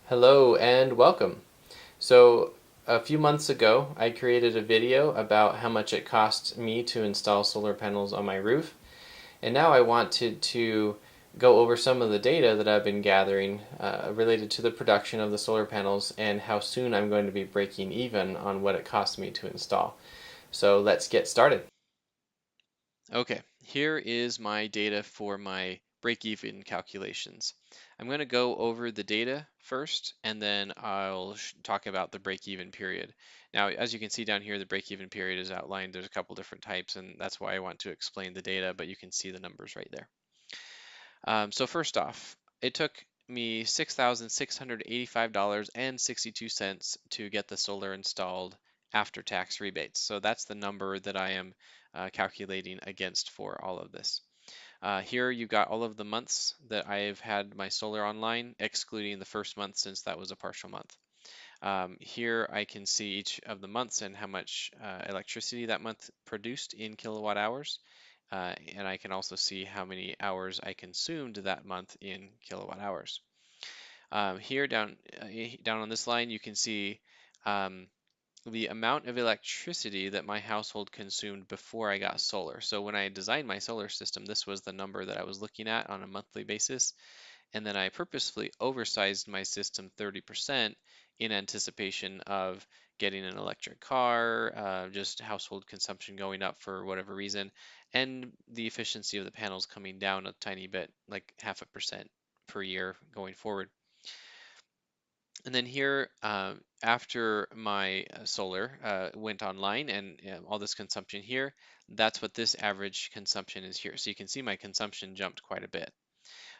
Hello and welcome. So, a few months ago, I created a video about how much it cost me to install solar panels on my roof, and now I wanted to go over some of the data that I've been gathering related to the production of the solar panels and how soon I'm going to be breaking even on what it cost me to install. So, let's get started. Okay, here is my data for my break-even calculations. I'm going to go over the data first, and then I'll talk about the break-even period. Now, as you can see down here, the break-even period is outlined. There's a couple different types, and that's why I want to explain the data, but you can see the numbers right there. So first off, it took me $6,685.62 to get the solar installed after tax rebates. So that's the number that I am calculating against for all of this. Here you got all of the months that I've had my solar online, excluding the first month since that was a partial month. Here I can see each of the months and how much electricity that month produced in kilowatt hours. And I can also see how many hours I consumed that month in kilowatt hours. Here down on this line, you can see um, the amount of electricity that my household consumed before I got solar. So when I designed my solar system, this was the number that I was looking at on a monthly basis. And then I purposefully oversized my system 30% in anticipation of getting an electric car, just household consumption going up for whatever reason, and the efficiency of the panels coming down a tiny bit, like 0.5% per year going forward. And then here, after my solar went online and all this consumption here, that's what this average consumption is here. So you can see my consumption jumped quite a bit.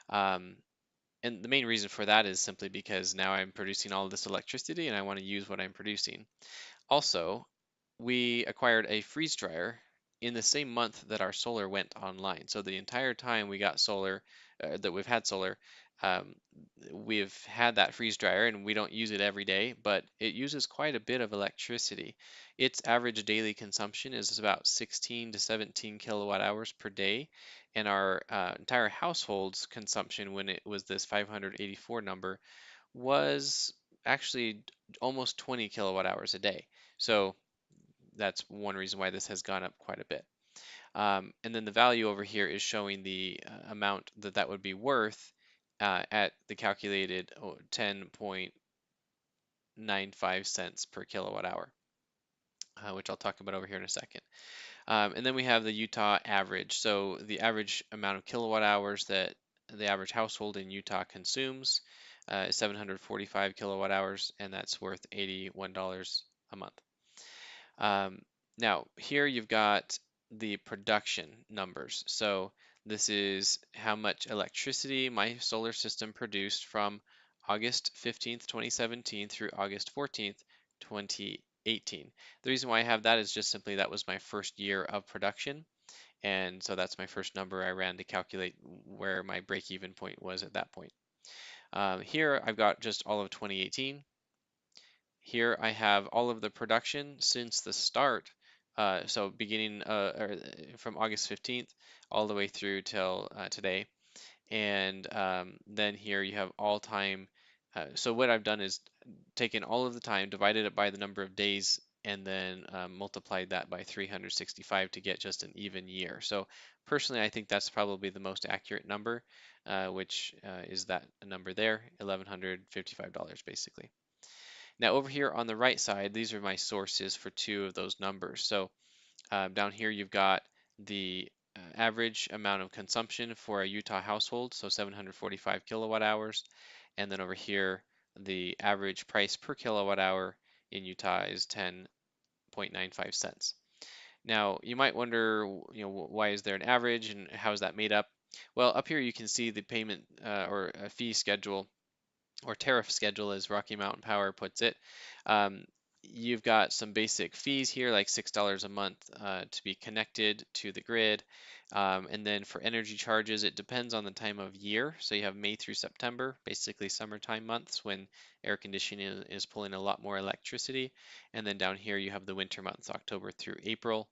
Um, and the main reason for that is simply because now I'm producing all of this electricity and I want to use what I'm producing. Also, we acquired a freeze dryer in the same month that our solar went online. So the entire time we got solar, that we've had solar, um, we've had that freeze dryer and we don't use it every day, but it uses quite a bit of electricity. Its average daily consumption is about 16 to 17 kilowatt hours per day, and our entire household's consumption when it was this 584 number was actually almost 20 kilowatt hours a day. So that's one reason why this has gone up quite a bit. And then the value over here is showing the amount that that would be worth at the calculated 10.95 cents per kilowatt hour, which I'll talk about over here in a second. And then we have the Utah average. So the average amount of kilowatt hours that the average household in Utah consumes is 745 kilowatt hours, and that's worth $81 a month. Um, Now, here you've got the production numbers. So this is how much electricity my solar system produced from August 15th, 2017 through August 14th, 2018. The reason why I have that is just simply that was my first year of production. And so that's my first number I ran to calculate where my break-even point was at that point. Here I've got just all of 2018. Here I have all of the production since the start, so beginning from August 15th all the way through till today. And then here you have all time. So what I've done is taken all of the time, divided it by the number of days, and then multiplied that by 365 to get just an even year. So personally, I think that's probably the most accurate number, which is that number there, $1,155 basically. Now over here on the right side, these are my sources for two of those numbers. So down here you've got the average amount of consumption for a Utah household, so 745 kilowatt hours. And then over here, the average price per kilowatt hour in Utah is 10.95 cents. Now, you might wonder, why is there an average and how is that made up? Well, up here you can see the payment or fee schedule or tariff schedule, as Rocky Mountain Power puts it. Um, you've got some basic fees here, like $6 a month to be connected to the grid. And then for energy charges, it depends on the time of year. So you have May through September, basically summertime months when air conditioning is pulling a lot more electricity. And then down here you have the winter months, October through April.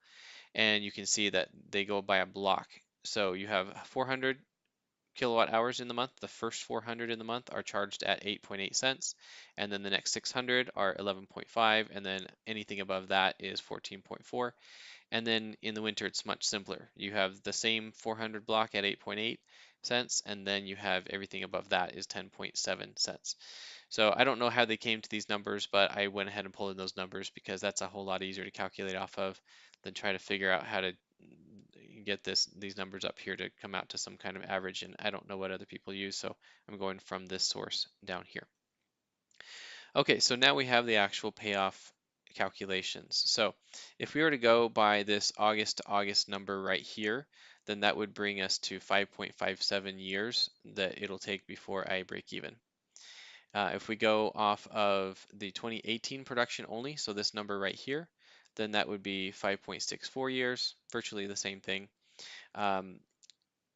And you can see that they go by a block. So you have 400 kilowatt hours in the month, the first 400 in the month are charged at 8.8 cents, and then the next 600 are 11.5, and then anything above that is 14.4. And then in the winter, it's much simpler. You have the same 400 block at 8.8 cents, and then you have everything above that is 10.7 cents. So I don't know how they came to these numbers, but I went ahead and pulled in those numbers because that's a whole lot easier to calculate off of than try to figure out how to get these numbers up here to come out to some kind of average. And I don't know what other people use, so I'm going from this source down here. Okay, so now we have the actual payoff calculations. So if we were to go by this August to August number right here, then that would bring us to 5.57 years that it'll take before I break even. If we go off of the 2018 production only, so this number right here, then that would be 5.64 years, virtually the same thing. And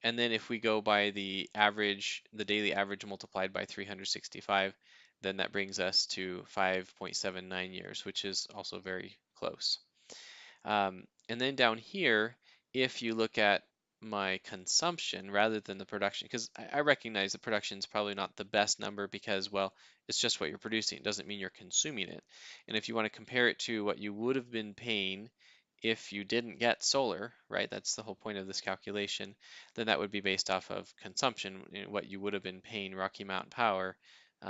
then if we go by the average, the daily average multiplied by 365, then that brings us to 5.79 years, which is also very close. And then down here, if you look at my consumption rather than the production, because I recognize the production is probably not the best number because, well, it's just what you're producing. It doesn't mean you're consuming it. And if you want to compare it to what you would have been paying if you didn't get solar, right, that's the whole point of this calculation, then that would be based off of consumption, what you would have been paying Rocky Mountain Power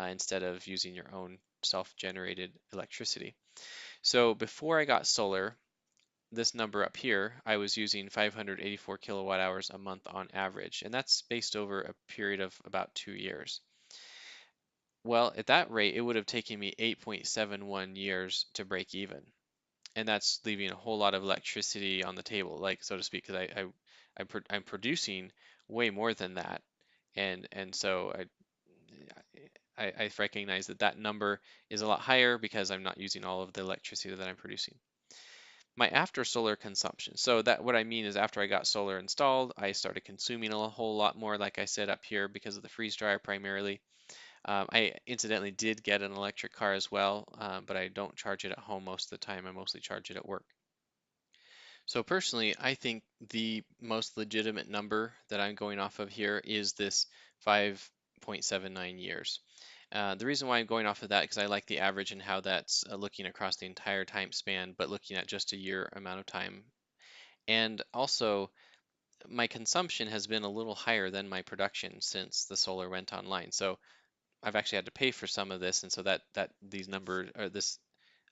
instead of using your own self-generated electricity. So before I got solar, this number up here, I was using 584 kilowatt hours a month on average, and that's based over a period of about 2 years. Well, at that rate, it would have taken me 8.71 years to break even. And that's leaving a whole lot of electricity on the table, like so to speak, because I'm producing way more than that, and so I recognize that that number is a lot higher because I'm not using all of the electricity that I'm producing. My after solar consumption. So that what I mean is after I got solar installed, I started consuming a whole lot more, like I said up here, because of the freeze dryer primarily. I incidentally did get an electric car as well, but I don't charge it at home most of the time. I mostly charge it at work. So personally, I think the most legitimate number that I'm going off of here is this 5.79 years. The reason why I'm going off of that because I like the average and how that's looking across the entire time span, but looking at just a year amount of time. And also, my consumption has been a little higher than my production since the solar went online. So I've actually had to pay for some of this, and so that these numbers or this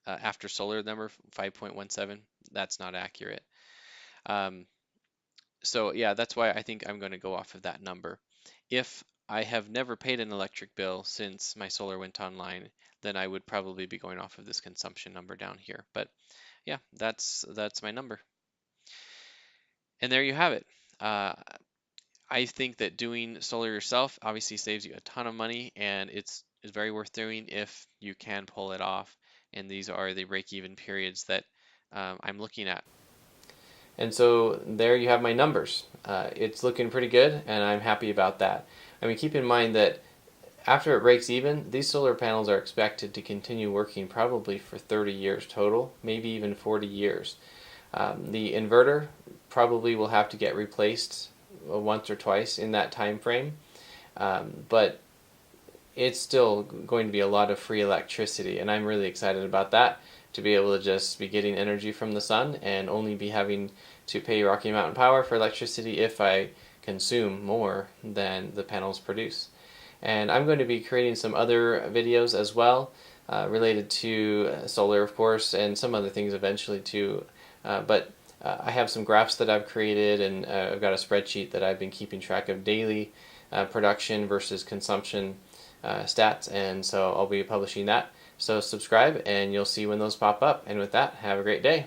after solar number 5.17, that's not accurate. So yeah, that's why I think I'm going to go off of that number. If I have never paid an electric bill since my solar went online, then I would probably be going off of this consumption number down here. But yeah, that's my number. And there you have it. I think that doing solar yourself obviously saves you a ton of money, and it's very worth doing if you can pull it off. And these are the break-even periods that I'm looking at. And so there you have my numbers. It's looking pretty good, and I'm happy about that. I mean, keep in mind that after it breaks even, these solar panels are expected to continue working probably for 30 years total, maybe even 40 years. The inverter probably will have to get replaced once or twice in that time frame, but it's still going to be a lot of free electricity, and I'm really excited about that, to be able to just be getting energy from the sun and only be having to pay Rocky Mountain Power for electricity if I consume more than the panels produce. And I'm going to be creating some other videos as well related to solar, of course, and some other things eventually too. But I have some graphs that I've created, and I've got a spreadsheet that I've been keeping track of daily production versus consumption stats, and so I'll be publishing that. So subscribe and you'll see when those pop up. And with that, have a great day.